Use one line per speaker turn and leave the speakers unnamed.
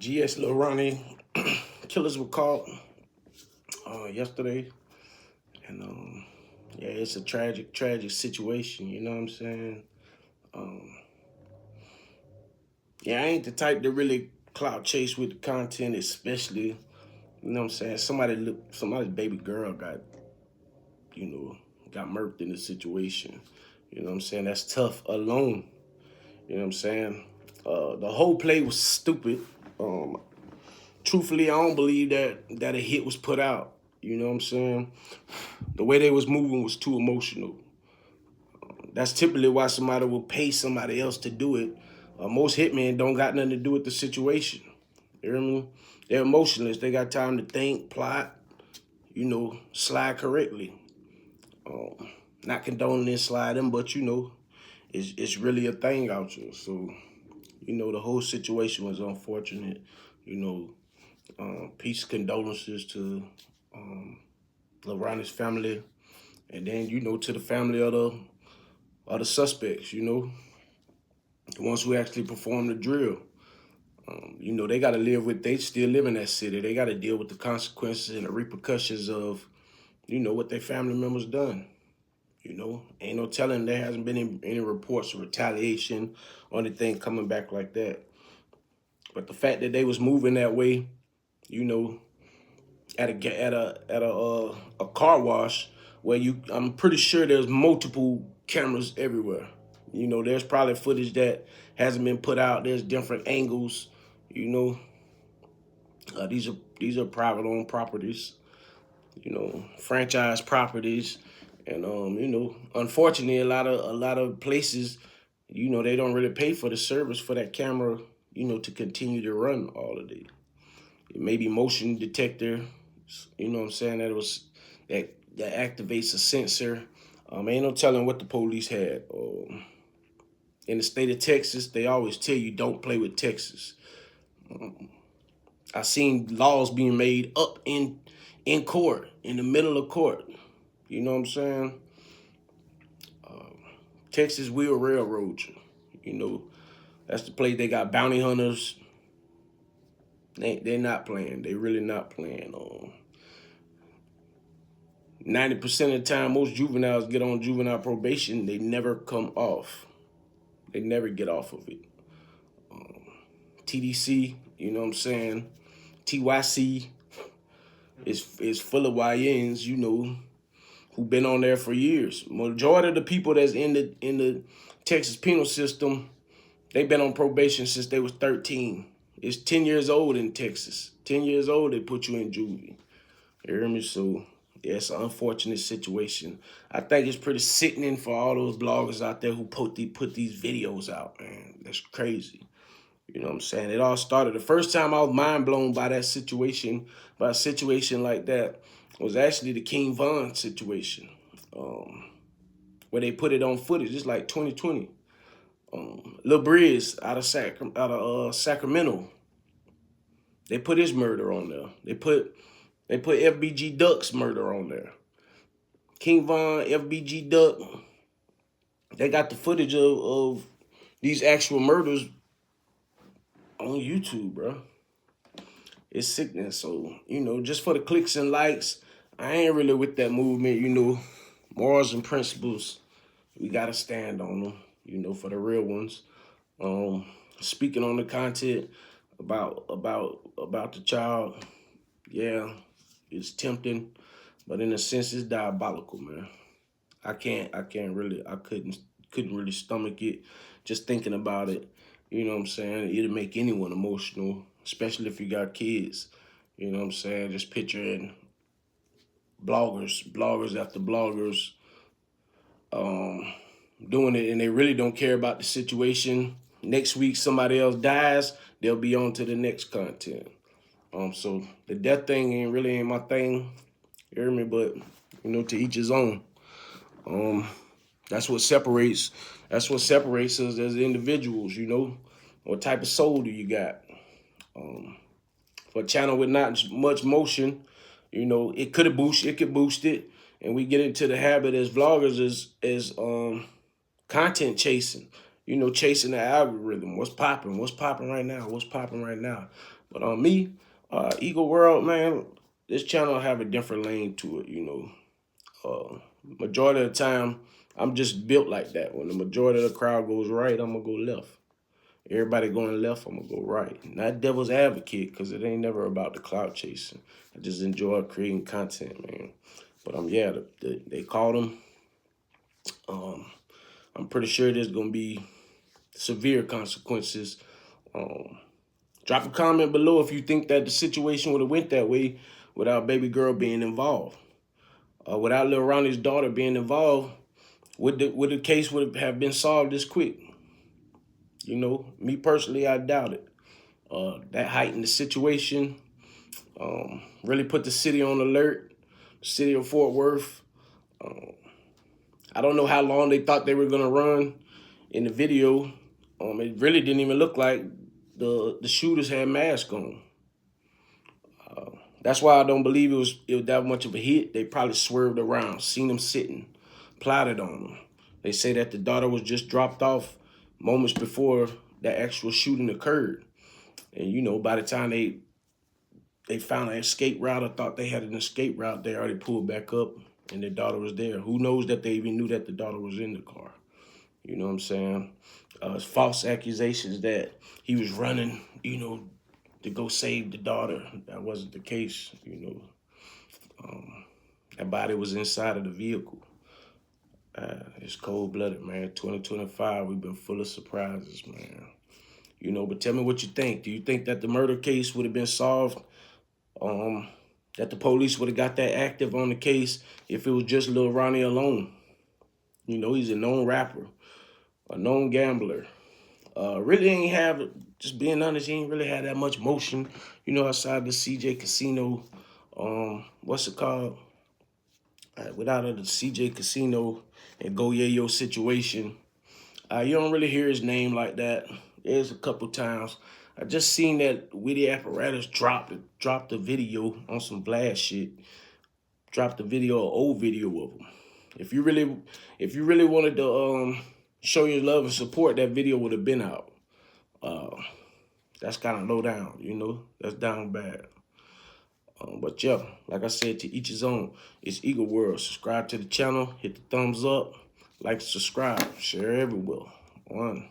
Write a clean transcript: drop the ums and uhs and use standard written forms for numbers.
GS Lil Ronni killers were caught yesterday, and yeah, it's a tragic situation. You know what I'm saying? Yeah, I ain't the type to really clout chase with the content, especially. You know what I'm saying? Somebody's baby girl got murked in the situation. You know what I'm saying? That's tough alone. You know what I'm saying? The whole play was stupid. Truthfully, I don't believe that a hit was put out. You know what I'm saying? The way they was moving was too emotional. That's typically why somebody will pay somebody else to do it. Most hitmen don't got nothing to do with the situation. You hear me? They're emotionless. They got time to think, plot, slide correctly. Not condoning this sliding, but it's really a thing out here. So, the whole situation was unfortunate. Peace condolences to Lil Ronnie's family, and then to the family of the suspects. The ones who actually performed the drill. They got to they still live in that city. They got to deal with the consequences and the repercussions of, what their family members done. Ain't no telling there hasn't been any reports of retaliation or anything coming back like that. But the fact that they was moving that way, at a car wash where I'm pretty sure there's multiple cameras everywhere. There's probably footage that hasn't been put out. There's different angles. These are private owned properties. Franchise properties, and unfortunately, a lot of places, they don't really pay for the service for that camera, to continue to run all of it. It may be motion detector, what I'm saying, that activates a sensor. Ain't no telling what the police had. In the state of Texas, they always tell you don't play with Texas. I seen laws being made up in court, in the middle of court. You know what I'm saying? Texas will railroad you. That's the place they got bounty hunters. They're not playing. They really not playing. 90% of the time, most juveniles get on juvenile probation. They never come off. They never get off of it. TDC, you know what I'm saying? TYC is full of YNs, who been on there for years. Majority of the people that's in the Texas penal system, they've been on probation since they was 13. It's 10 years old in Texas. 10 years old, they put you in juvie. You hear me? So, yeah, it's an unfortunate situation. I think it's pretty sickening for all those bloggers out there who put these videos out, man. That's crazy. You know what I'm saying? It all started. The first time I was mind blown by a situation like that, was actually the King Von situation, where they put it on footage. It's like 2020. Lil Briz out of Sacramento. They put his murder on there. They put FBG Duck's murder on there. King Von, FBG Duck. They got the footage of these actual murders on YouTube, bro. It's sickening. So, just for the clicks and likes, I ain't really with that movement, Morals and principles, we gotta stand on them, for the real ones. Speaking on the content about the child, yeah, it's tempting, but in a sense, it's diabolical, man. I couldn't really stomach it. Just thinking about it, you know what I'm saying? It'll make anyone emotional, especially if you got kids. You know what I'm saying? Just picturing bloggers after bloggers doing it, and they really don't care about the situation. Next week, somebody else dies, they'll be on to the next content. So the death thing ain't my thing. You hear me? But, to each his own. That's what separates us as individuals, What type of soul do you got? For a channel with not much motion, it could boost it. And we get into the habit as vloggers as content chasing, chasing the algorithm. What's popping right now? But on me, Eagle World, man, this channel have a different lane to it, you know. Majority of the time, I'm just built like that. When the majority of the crowd goes right, I'm gonna go left. Everybody going left, I'm gonna go right. Not devil's advocate, because it ain't never about the clout chasing. I just enjoy creating content, man. But yeah, they called him. I'm pretty sure there's gonna be severe consequences. Drop a comment below if you think that the situation would have went that way without baby girl being involved. Without little Ronnie's daughter being involved, would the case would have been solved this quick? You know, me personally, I doubt it. That heightened the situation, really put the city on alert, the city of Fort Worth. I don't know how long they thought they were gonna run in the video. It really didn't even look like the shooters had masks on. That's why I don't believe it was that much of a hit. They probably swerved around, seen them sitting, plotted on them. They say that the daughter was just dropped off moments before the actual shooting occurred. And, you know, by the time they found an escape route or thought they had an escape route, they already pulled back up and their daughter was there. Who knows that they even knew that the daughter was in the car? You know what I'm saying? It's false accusations that he was running, you know, to go save the daughter. That wasn't the case, you know. That body was inside of the vehicle. It's cold-blooded, man. 2025, we've been full of surprises, man. You know, but tell me what you think. Do you think that the murder case would have been solved? That the police would have got that active on the case if it was just Lil Ronnie alone? You know, he's a known rapper, a known gambler. Really ain't have, just being honest, he ain't really had that much motion, you know, outside the CJ Casino, what's it called? Without the CJ Casino and Go Yayo situation. You don't really hear his name like that. There's a couple times. I just seen that Witty Apparatus dropped the video on some blast shit. Dropped the video, an old video of him. If you really wanted to show your love and support, that video would have been out. That's kind of low down, you know. That's down bad. But yeah, like I said, to each his own. It's Eagle World. Subscribe to the channel. Hit the thumbs up. Like, subscribe. Share everywhere. One.